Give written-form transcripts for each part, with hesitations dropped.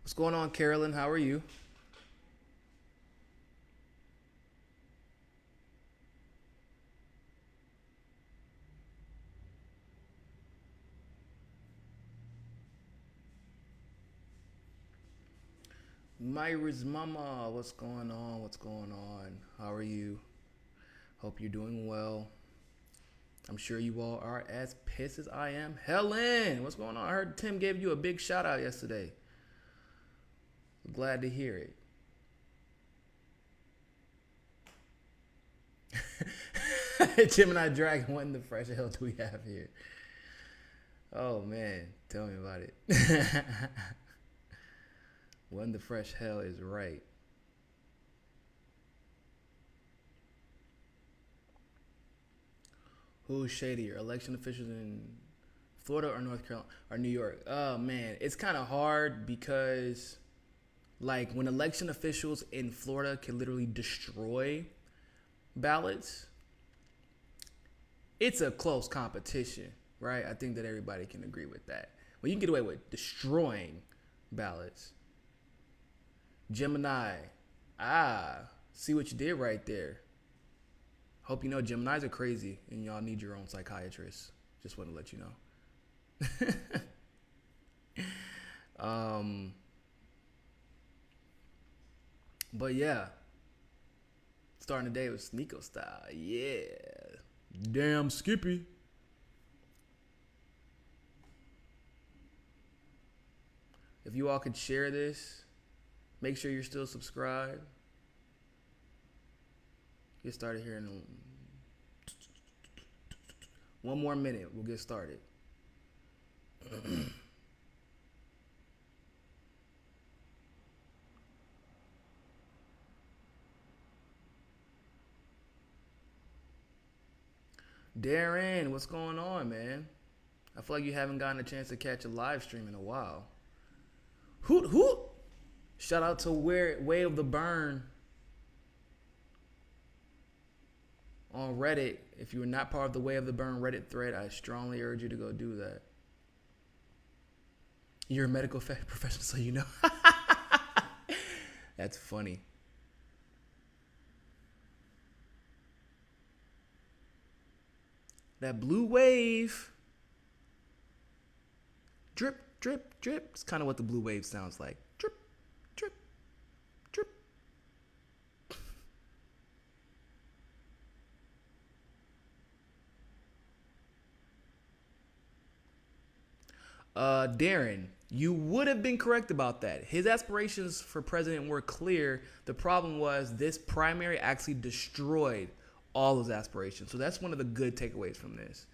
What's going on, Carolyn? How are you? Myra's mama, what's going on? What's going on? How are you? Hope you're doing well. I'm sure you all are as pissed as I am. Helen, what's going on? I heard Tim gave you a big shout out yesterday. Glad to hear it. Gemini Dragon, what in the fresh hell do we have here? Oh man, tell me about it. What in the fresh hell is right? Who's shadier, election officials in Florida or North Carolina or New York? Oh man, it's kind of hard because like when election officials in Florida can literally destroy ballots, it's a close competition, right? I think that everybody can agree with that. Well, you can get away with destroying ballots. Gemini, see what you did right there. Hope you know Geminis are crazy and y'all need your own psychiatrist. Just want to let you know. But yeah, starting the day with Niko style. Yeah. Damn Skippy. If you all could share this, make sure you're still subscribed. Get started here in one more minute. We'll get started. Darren, what's going on, man? I feel like you haven't gotten a chance to catch a live stream in a while. Hoot hoot! Shout out to Way of the Burn on Reddit. If you are not part of the Way of the Burn Reddit thread, I strongly urge you to go do that. You're a medical professional, so you know. That's funny. That blue wave. Drip, drip, drip. It's kind of what the blue wave sounds like. Drip, drip, drip. Darren, you would have been correct about that. His aspirations for president were clear. The problem was this primary actually destroyed all his aspirations. So that's one of the good takeaways from this.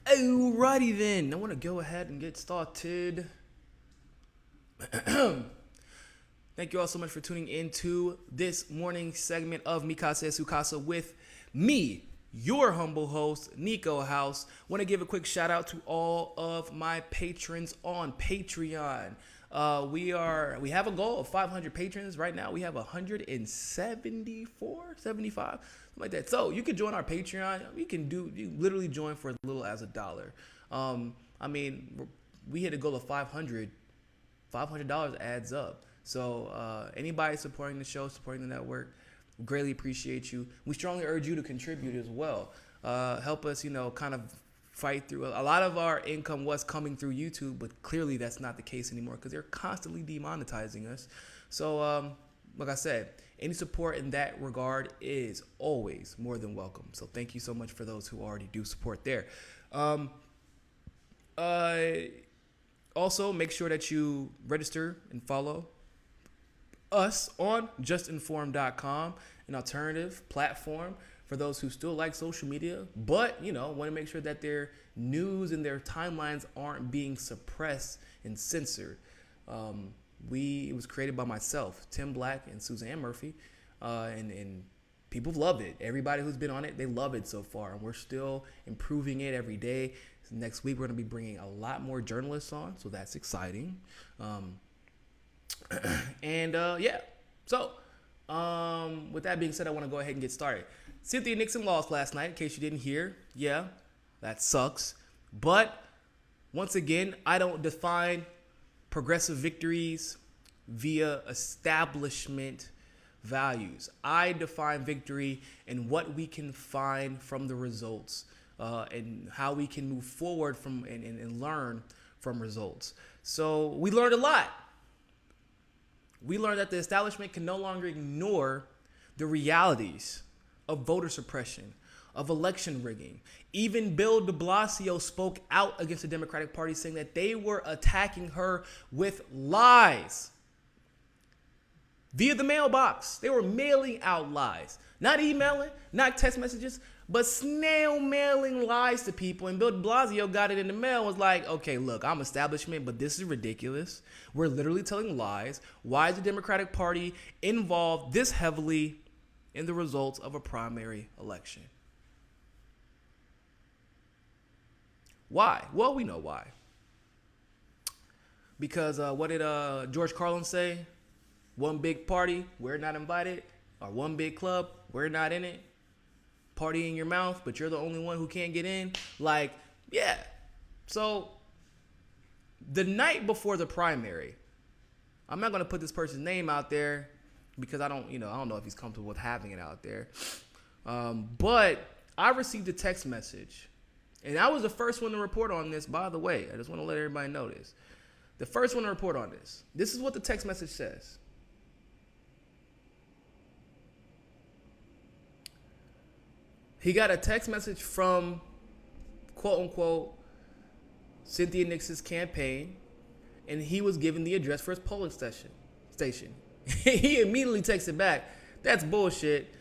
Alrighty then, I want to go ahead and get started. Thank you all so much for tuning into this morning segment of Mikasa Sukasa with me, your humble host, Niko House. Want to give a quick shout out to all of my patrons on Patreon. We have a goal of 500 patrons. Right now we have 174, 75, something like that. So you can join our Patreon. You literally join for as little as $1. I mean, we hit a goal of 500. $500 adds up. So anybody supporting the show, supporting the network, greatly appreciate you. We strongly urge you to contribute as well. Help us, kind of fight through. A lot of our income was coming through YouTube, but clearly that's not the case anymore because they're constantly demonetizing us. So, like I said, any support in that regard is always more than welcome. So thank you so much for those who already do support there. Also, make sure that you register and follow us on justinformed.com, an alternative platform for those who still like social media, but, want to make sure that their news and their timelines aren't being suppressed and censored. It was created by myself, Tim Black, and Suzanne Murphy, and people love it. Everybody who's been on it, they love it so far, and we're still improving it every day. So next week, we're going to be bringing a lot more journalists on, so that's exciting. So with that being said, I want to go ahead and get started. Cynthia Nixon lost last night, in case you didn't hear. Yeah, That sucks. But once again, I don't define progressive victories via establishment values. I define victory in what we can find from the results, and how we can move forward from and learn from results. So we learned a lot. We learned that the establishment can no longer ignore the realities of voter suppression, of election rigging. Even Bill de Blasio spoke out against the Democratic Party, saying that they were attacking her with lies via the mailbox. They were mailing out lies, not emailing, not text messages, but snail mailing lies to people. And Bill de Blasio got it in the mail, was like, okay, look, I'm establishment, but this is ridiculous. We're literally telling lies. Why is the Democratic Party involved this heavily in the results of a primary election? Why? Well, we know why. Because what did George Carlin say? One big party, we're not invited. Or one big club, we're not in it. Party in your mouth, but you're the only one who can't get in. Like, yeah. So the night before the primary, I'm not going to put this person's name out there because I don't know if he's comfortable with having it out there. But I received a text message, and I was the first one to report on this, by the way. I just want to let everybody know this. The first one to report on this. This is what the text message says. He got a text message from, quote unquote, Cynthia Nixon's campaign, and he was given the address for his polling station. He immediately texted back, that's bullshit.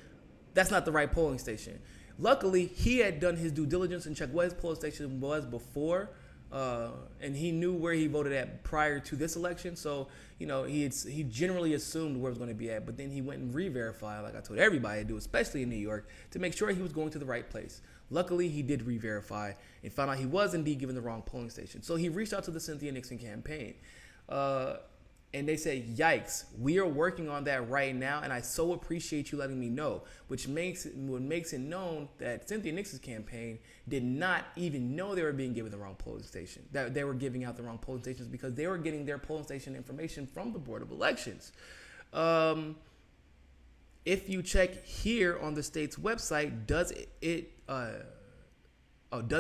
That's not the right polling station. Luckily, he had done his due diligence and checked what his polling station was before, and he knew where he voted at prior to this election. So, he generally assumed where it was going to be at, but then he went and re-verified, like I told everybody to do, especially in New York, to make sure he was going to the right place. Luckily, he did re-verify and found out he was indeed given the wrong polling station. So he reached out to the Cynthia Nixon campaign, and they said, yikes, we are working on that right now, and I so appreciate you letting me know, which makes it known that Cynthia Nixon's campaign did not even know they were being given the wrong polling station, that they were giving out the wrong polling stations because they were getting their polling station information from the Board of Elections. If you check here on the state's website, does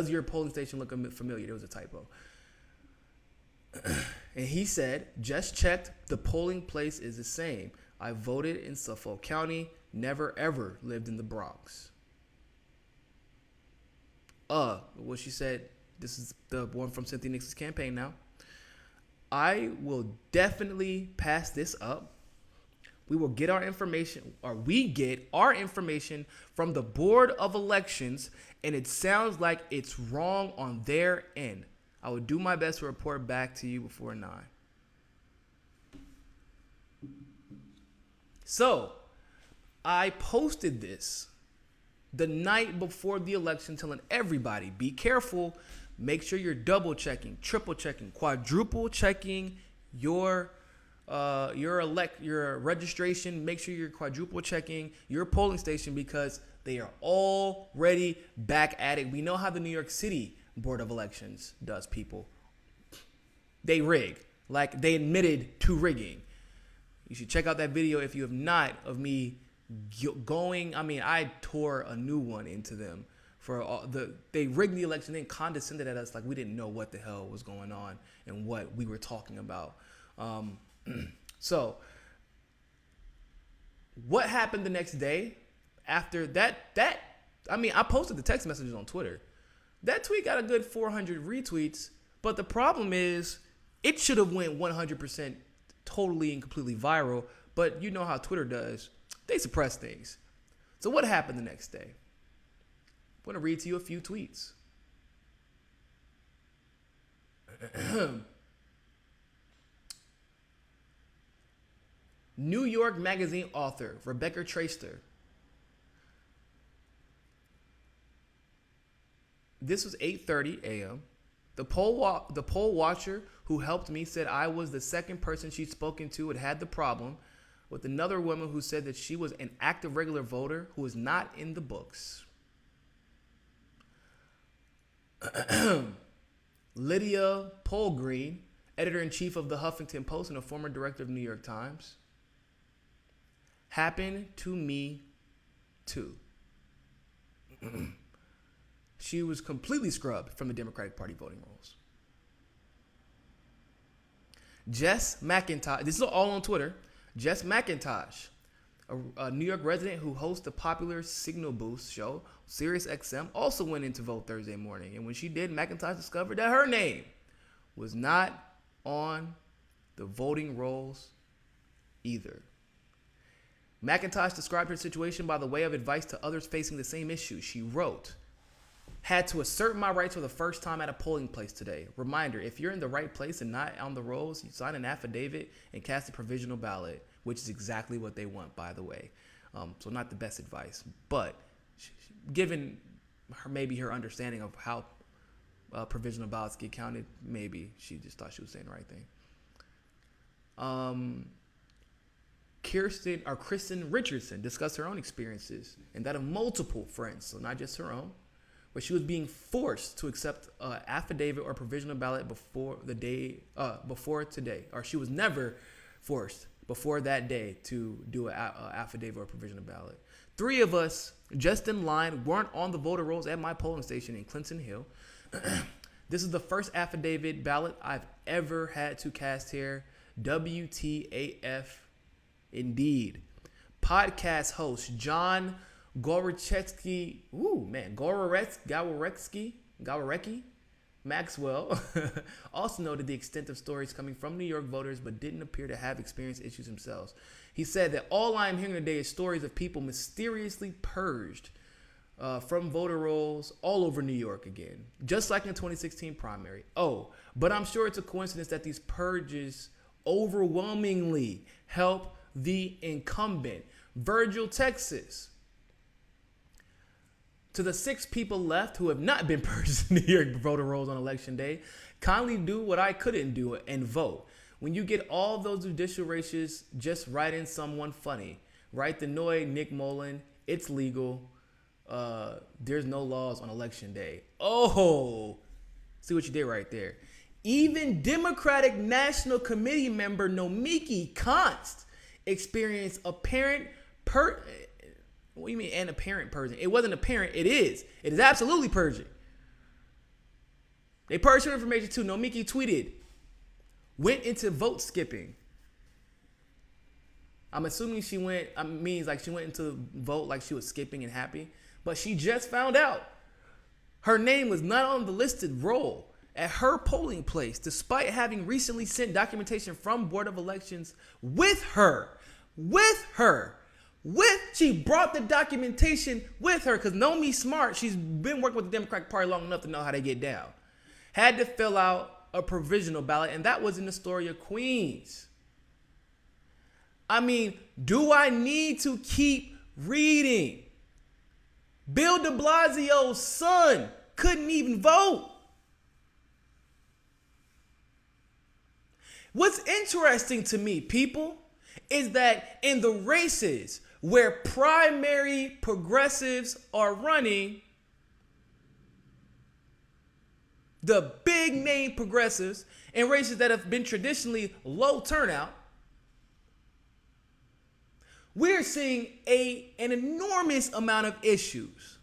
your polling station look familiar? There was a typo. And he said, just checked, the polling place is the same. I voted in Suffolk County, never ever lived in the Bronx. What she said, this is the one from Cynthia Nixon's campaign now. I will definitely pass this up. We will get our information, or we get our information from the Board of Elections, and it sounds like it's wrong on their end. I will do my best to report back to you before 9. So, I posted this the night before the election, telling everybody, be careful. Make sure you're double checking, triple checking, quadruple checking your registration. Make sure you're quadruple checking your polling station because they are already back at it. We know how the New York City Board of Elections does, people. They rig. Like, they admitted to rigging. You should check out that video if you have not, of me going. I tore a new one into them for they rigged the election and condescended at us like we didn't know what the hell was going on and what we were talking about. So what happened the next day after that? I posted the text messages on Twitter. That tweet got a good 400 retweets, but the problem is it should have went 100% totally and completely viral, but you know how Twitter does. They suppress things. So what happened the next day? I'm going to read to you a few tweets. New York Magazine author Rebecca Traister. This was 8:30 a.m. The poll watcher who helped me said I was the second person she'd spoken to and had the problem, with another woman who said that she was an active regular voter who was not in the books. Lydia Polgreen, editor-in-chief of the Huffington Post and a former director of the New York Times. Happened to me too. She was completely scrubbed from the Democratic Party voting rolls. Jess McIntosh, this is all on Twitter. Jess McIntosh, a New York resident who hosts the popular Signal Boost show, SiriusXM, also went in to vote Thursday morning. And when she did, McIntosh discovered that her name was not on the voting rolls either. McIntosh described her situation by the way of advice to others facing the same issue. She wrote, "Had to assert my rights for the first time at a polling place today. Reminder, if you're in the right place and not on the rolls, you sign an affidavit and cast a provisional ballot," which is exactly what they want, by the way. So not the best advice. But given her understanding of how provisional ballots get counted, maybe she just thought she was saying the right thing. Kristen Richardson discussed her own experiences and that of multiple friends, so not just her own, where she was being forced to accept an affidavit or provisional ballot before today, or she was never forced before that day to do an affidavit or provisional ballot. 3 of us, just in line, weren't on the voter rolls at my polling station in Clinton Hill. This is the first affidavit ballot I've ever had to cast here. WTAF. Indeed. Podcast host John Gorecki Maxwell also noted the extent of stories coming from New York voters but didn't appear to have experienced issues themselves. He said that all I am hearing today is stories of people mysteriously purged from voter rolls all over New York again, just like in the 2016 primary. Oh, but I'm sure it's a coincidence that these purges overwhelmingly help the incumbent. Virgil, Texas. To the 6 people left who have not been purged in New York voter rolls on election day, kindly do what I couldn't do and vote. When you get all those judicial races, just write in someone funny. Write the Noy Nick Mullen. It's legal. There's no laws on election day. Oh, see what you did right there. Even Democratic National Committee member Nomiki Konst experienced apparent what do you mean an apparent purging? It wasn't apparent. It is. It is absolutely purging. They purged her information too. Nomiki tweeted, went into vote skipping. I'm assuming she went into vote like she was skipping and happy. But she just found out her name was not on the listed roll at her polling place, despite having recently sent documentation from Board of Elections with her. She brought the documentation with her because know me smart. She's been working with the Democratic Party long enough to know how they get down. Had to fill out a provisional ballot, and that was in Astoria, Queens. I mean, do I need to keep reading? Bill de Blasio's son couldn't even vote. What's interesting to me, people, is that in the races where primary progressives are running, the big name progressives in races that have been traditionally low turnout, we're seeing an enormous amount of issues.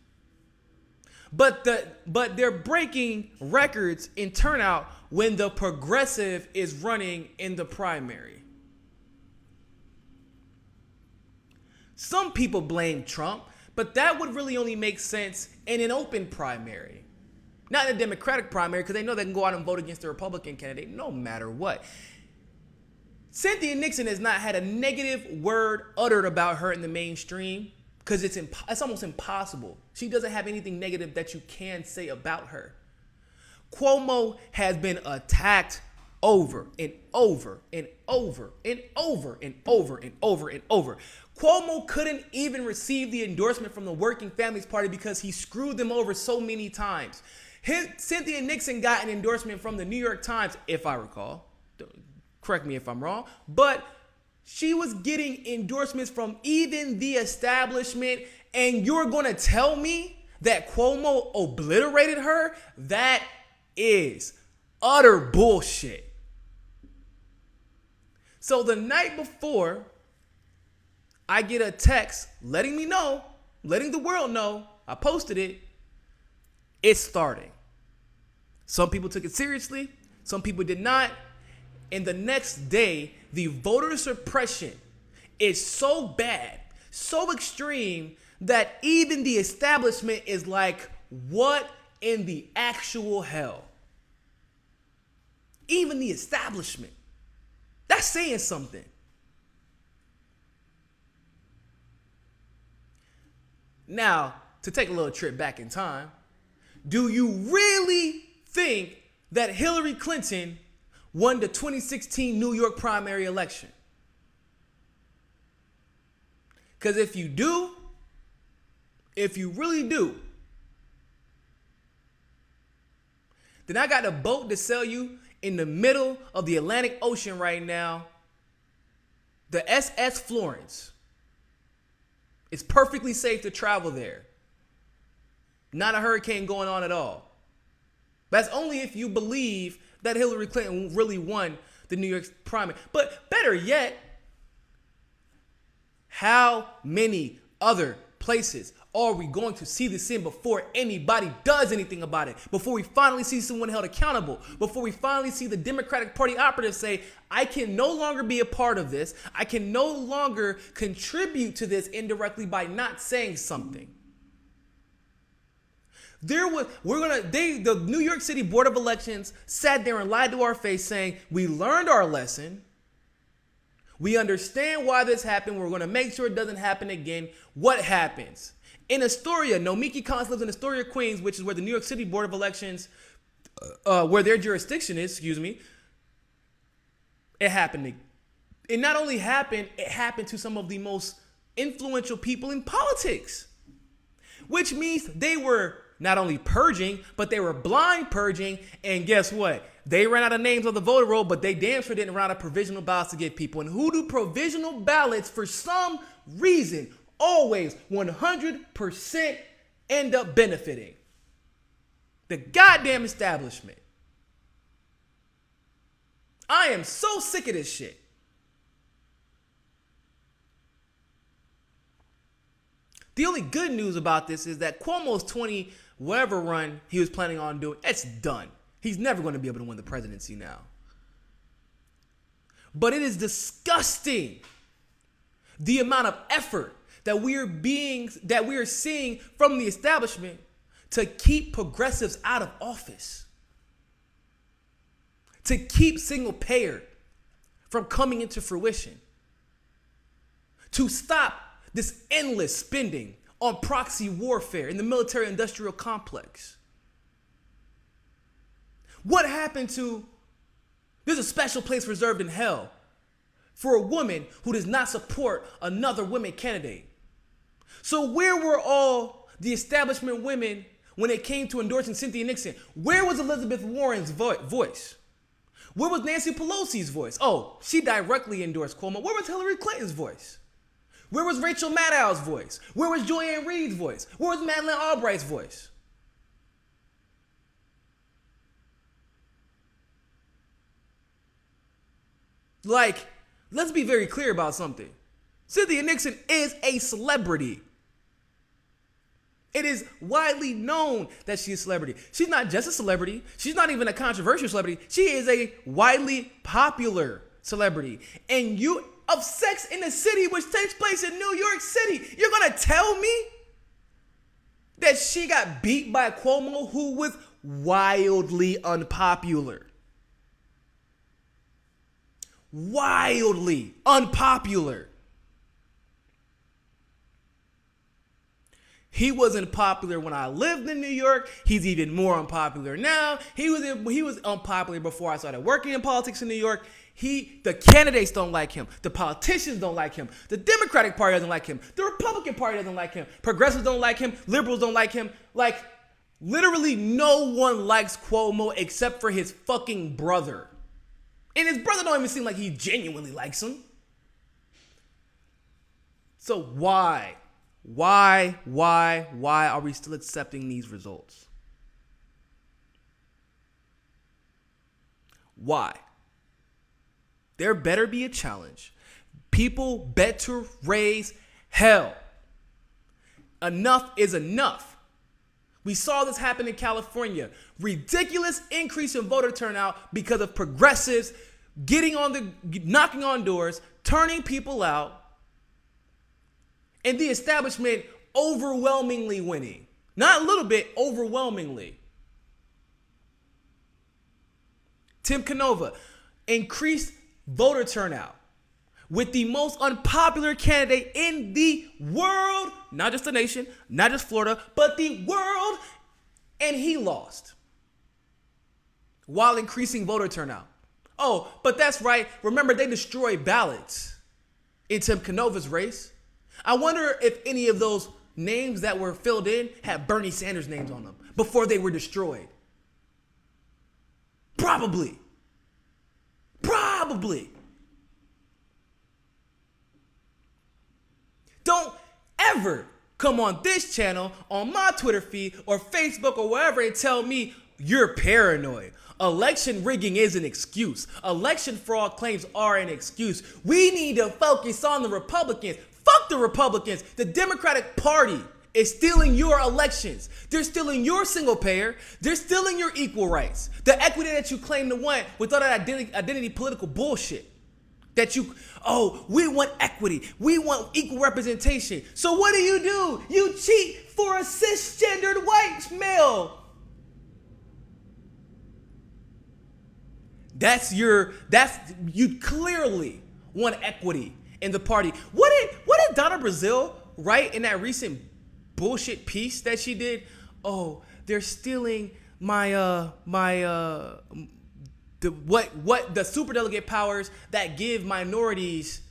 But they're breaking records in turnout when the progressive is running in the primary. Some people blame Trump, but that would really only make sense in an open primary. Not in a Democratic primary, because they know they can go out and vote against the Republican candidate no matter what. Cynthia Nixon has not had a negative word uttered about her in the mainstream because it's almost impossible. She doesn't have anything negative that you can say about her. Cuomo has been attacked over and over and over and over and over and over and over. Cuomo couldn't even receive the endorsement from the Working Families Party because he screwed them over so many times. Cynthia Nixon got an endorsement from the New York Times, if I recall. Correct me if I'm wrong, but she was getting endorsements from even the establishment, and you're going to tell me that Cuomo obliterated her, that is utter bullshit. So the night before, I get a text letting me know, letting the world know, I posted it, it's starting. Some people took it seriously, some people did not. And the next day, the voter suppression is so bad, so extreme, that even the establishment is like, what in the actual hell? Even the establishment. That's saying something. Now, to take a little trip back in time, do you really think that Hillary Clinton won the 2016 New York primary election? Because if you do, if you really do, then I got a boat to sell you in the middle of the Atlantic Ocean right now. The SS Florence. It's perfectly safe to travel there. Not a hurricane going on at all. That's only if you believe that Hillary Clinton really won the New York primary. But better yet, how many other places are we going to see this in before anybody does anything about it? Before we finally see someone held accountable? Before we finally see the Democratic Party operatives say, I can no longer be a part of this. I can no longer contribute to this indirectly by not saying something. The New York City Board of Elections sat there and lied to our face saying, we learned our lesson. We understand why this happened. We're going to make sure it doesn't happen again. What happens? In Astoria, Nomiki Konst lives in Astoria, Queens, which is where the New York City Board of Elections, where their jurisdiction is, it happened. It not only happened, it happened to some of the most influential people in politics, which means they were not only purging, but they were blind purging. And guess what? They ran out of names on the voter roll, but they damn sure didn't run out of provisional ballots to give people. And who do provisional ballots, for some reason, always 100% end up benefiting? The goddamn establishment. I am so sick of this shit. The only good news about this is that Cuomo's 20 whatever run he was planning on doing, it's done. He's never going to be able to win the presidency now. But it is disgusting the amount of effort that we are seeing from the establishment to keep progressives out of office, to keep single payer from coming into fruition, to stop this endless spending on proxy warfare in the military-industrial complex. What happened to, there's a special place reserved in hell for a woman who does not support another woman candidate. So where were all the establishment women when it came to endorsing Cynthia Nixon? Where was Elizabeth Warren's voice? Where was Nancy Pelosi's voice? Oh, she directly endorsed Cuomo. Where was Hillary Clinton's voice? Where was Rachel Maddow's voice? Where was Joanne Reed's voice? Where was Madeleine Albright's voice? Like, let's be very clear about something. Cynthia Nixon is a celebrity. It is widely known that she's a celebrity. She's not just a celebrity. She's not even a controversial celebrity. She is a widely popular celebrity. And of Sex in the City, which takes place in New York City, you're going to tell me that she got beat by Cuomo, who was wildly unpopular. Wildly unpopular. He wasn't popular when I lived in New York. He's even more unpopular now. He was unpopular before I started working in politics in New York. The candidates don't like him. The politicians don't like him. The Democratic Party doesn't like him. The Republican Party doesn't like him. Progressives don't like him. Liberals don't like him. Like, literally no one likes Cuomo except for his fucking brother. And his brother don't even seem like he genuinely likes him. So why Why are we still accepting these results? Why? There better be a challenge. People better raise hell. Enough is enough. We saw this happen in California. Ridiculous increase in voter turnout because of progressives knocking on doors, turning people out, and the establishment overwhelmingly winning. Not a little bit, overwhelmingly. Tim Canova, increased voter turnout with the most unpopular candidate in the world, not just the nation, not just Florida, but the world, and he lost while increasing voter turnout. Oh, but that's right. Remember, they destroyed ballots in Tim Canova's race. I wonder if any of those names that were filled in had Bernie Sanders names on them before they were destroyed. Probably. Don't ever come on this channel, on my Twitter feed, or Facebook, or wherever, and tell me you're paranoid. Election rigging is an excuse. Election fraud claims are an excuse. We need to focus on the Republicans. Fuck the Republicans. The Democratic Party is stealing your elections. They're stealing your single payer. They're stealing your equal rights. The equity that you claim to want with all that identity political bullshit. We want equity. We want equal representation. So what do? You cheat for a cisgendered white male. You clearly want equity in the party. What did Donna Brazile write in that recent bullshit piece that she did? Oh, they're stealing the superdelegate powers that give minorities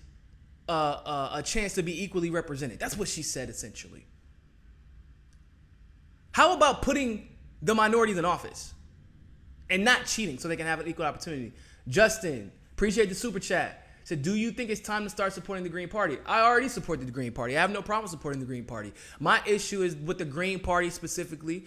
a chance to be equally represented. That's what she said, essentially. How about putting the minorities in office and not cheating so they can have an equal opportunity? Justin, appreciate the super chat. Said, do you think it's time to start supporting the Green Party? I already supported the Green Party. I have no problem supporting the Green Party. My issue is with the Green Party specifically,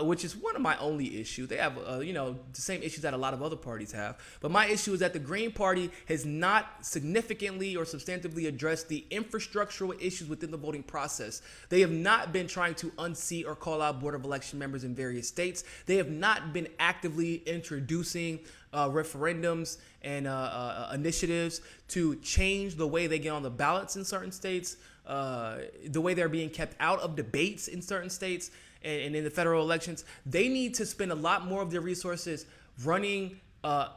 which is one of my only issues. They have, the same issues that a lot of other parties have. But my issue is that the Green Party has not significantly or substantively addressed the infrastructural issues within the voting process. They have not been trying to unseat or call out Board of Election members in various states. They have not been actively introducing referendums and initiatives to change the way they get on the ballots in certain states, the way they're being kept out of debates in certain states and in the federal elections. They need to spend a lot more of their resources running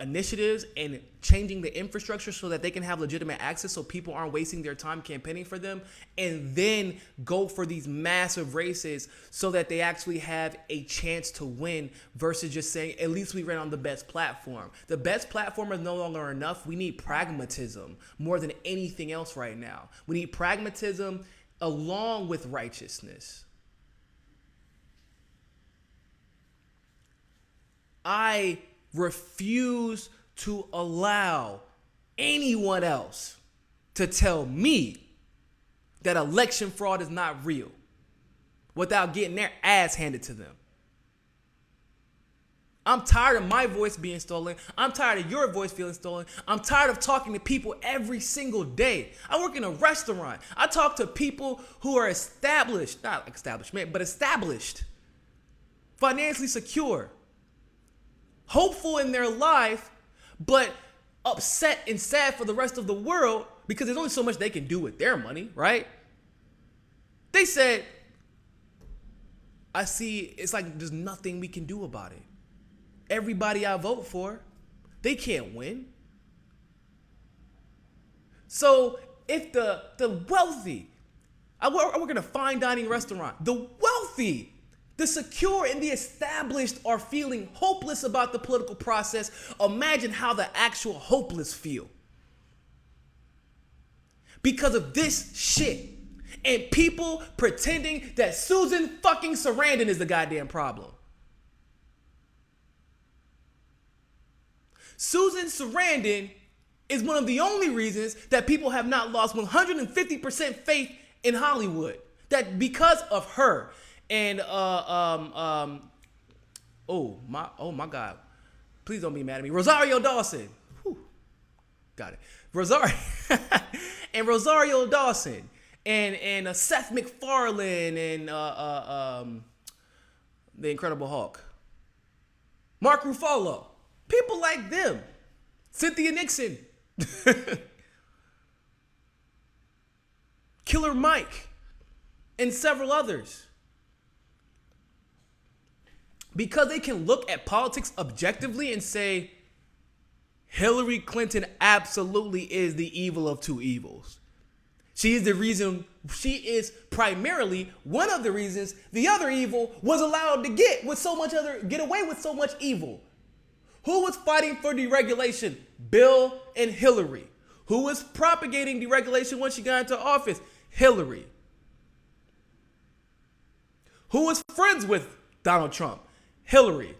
initiatives and changing the infrastructure so that they can have legitimate access, so people aren't wasting their time campaigning for them, and then go for these massive races so that they actually have a chance to win, versus just saying, at least we ran on the best platform. The best platform is no longer enough. We need pragmatism more than anything else right now. We need pragmatism along with righteousness. I refuse to allow anyone else to tell me that election fraud is not real without getting their ass handed to them. I'm tired of my voice being stolen. I'm tired of your voice feeling stolen. I'm tired of talking to people every single day. I work in a restaurant. I talk to people who are established, financially secure, hopeful in their life, but upset and sad for the rest of the world because there's only so much they can do with their money, right? They said, I see, it's like there's nothing we can do about it. Everybody I vote for, they can't win. So if the wealthy, I work in a fine dining restaurant, the wealthy, the secure, and the established are feeling hopeless about the political process. Imagine how the actual hopeless feel because of this shit and people pretending that Susan fucking Sarandon is the goddamn problem. Susan Sarandon is one of the only reasons that people have not lost 150% faith in Hollywood. that because of her and oh my God, please don't be mad at me, Rosario Dawson. Whew. Got it. Rosario Dawson and Seth MacFarlane and the Incredible Hulk, Mark Ruffalo, people like them, Cynthia Nixon, Killer Mike, and several others. Because they can look at politics objectively and say, Hillary Clinton absolutely is the evil of two evils. She is the reason, she is primarily one of the reasons the other evil was allowed to get away with so much evil. Who was fighting for deregulation? Bill and Hillary. Who was propagating deregulation once she got into office? Hillary. Who was friends with Donald Trump? Hillary.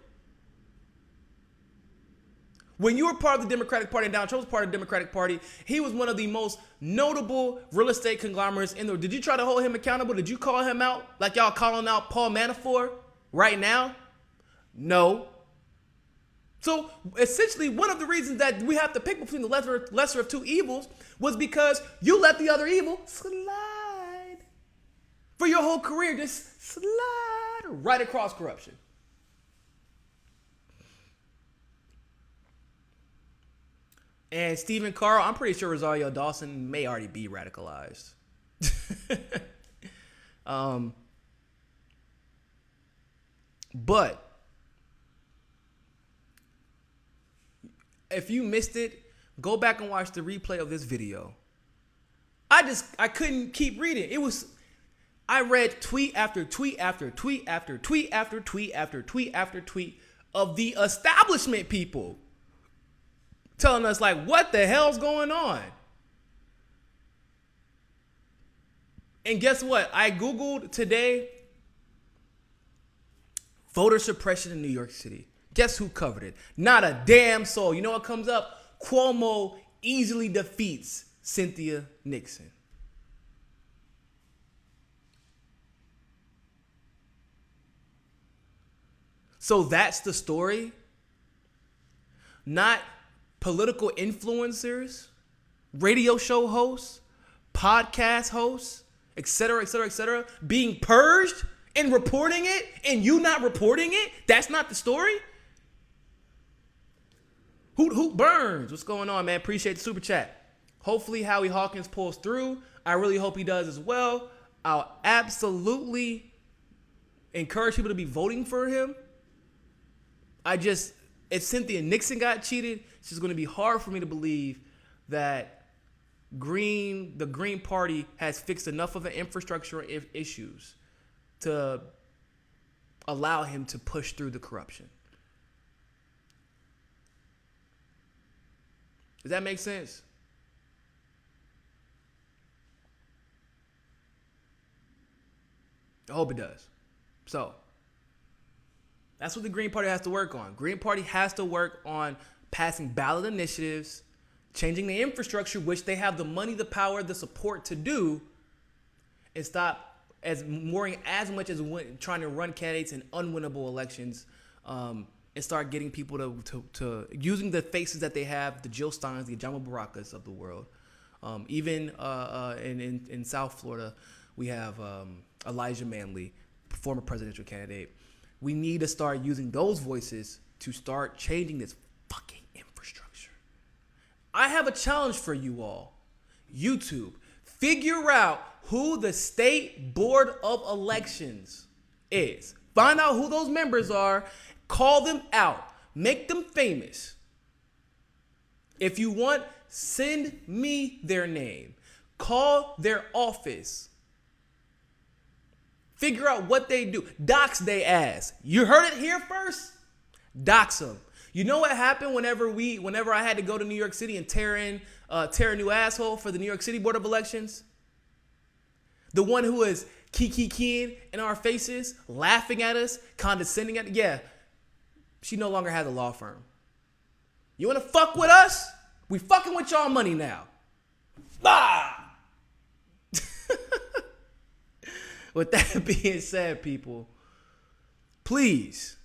When you were part of the Democratic Party and Donald Trump was part of the Democratic Party, he was one of the most notable real estate conglomerates in the world. Did you try to hold him accountable? Did you call him out like y'all calling out Paul Manafort right now? No. So essentially, one of the reasons that we have to pick between the lesser of two evils was because you let the other evil slide for your whole career, just slide right across corruption. And Stephen Carl, I'm pretty sure Rosario Dawson may already be radicalized. But if you missed it, go back and watch the replay of this video. I couldn't keep reading. I read tweet after tweet after tweet after tweet after tweet after tweet after tweet of the establishment people telling us, like, what the hell's going on? And guess what? I Googled today voter suppression in New York City. Guess who covered it? Not a damn soul. You know what comes up? Cuomo easily defeats Cynthia Nixon. So that's the story. Not political influencers, radio show hosts, podcast hosts, etc., being purged and reporting it, and you not reporting it. That's not the story. Hoot Burns, what's going on, man? Appreciate the super chat. Hopefully Howie Hawkins pulls through. I really hope he does as well. I'll absolutely encourage people to be voting for him. If Cynthia Nixon got cheated, it's just going to be hard for me to believe that the Green Party has fixed enough of an infrastructure issues to allow him to push through the corruption. Does that make sense? I hope it does. So that's what the Green Party has to work on. Green Party has to work on passing ballot initiatives, changing the infrastructure, which they have the money, the power, the support to do, and stop worrying as much as trying to run candidates in unwinnable elections, and start getting people to using the faces that they have, the Jill Steins, the Ajama Barakas of the world. Even in South Florida, we have Elijah Manley, former presidential candidate. We need to start using those voices to start changing this fucking infrastructure. I have a challenge for you all. YouTube, figure out who the State Board of Elections is. Find out who those members are. Call them out. Make them famous. If you want, send me their name. Call their office. Figure out what they do. Dox they ass. You heard it here first? Dox them. You know what happened whenever I had to go to New York City and tear a new asshole for the New York City Board of Elections? The one who is keying in our faces, laughing at us, condescending at us. Yeah, she no longer has a law firm. You want to fuck with us? We fucking with y'all money now. Ah! With that being said, people, please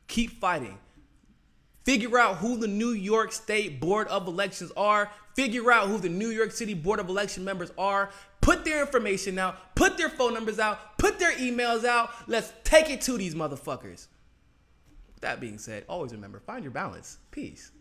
keep fighting. Figure out who the New York State Board of Elections are. Figure out who the New York City Board of Election members are. Put their information out. Put their phone numbers out. Put their emails out. Let's take it to these motherfuckers. That being said, always remember, find your balance. Peace.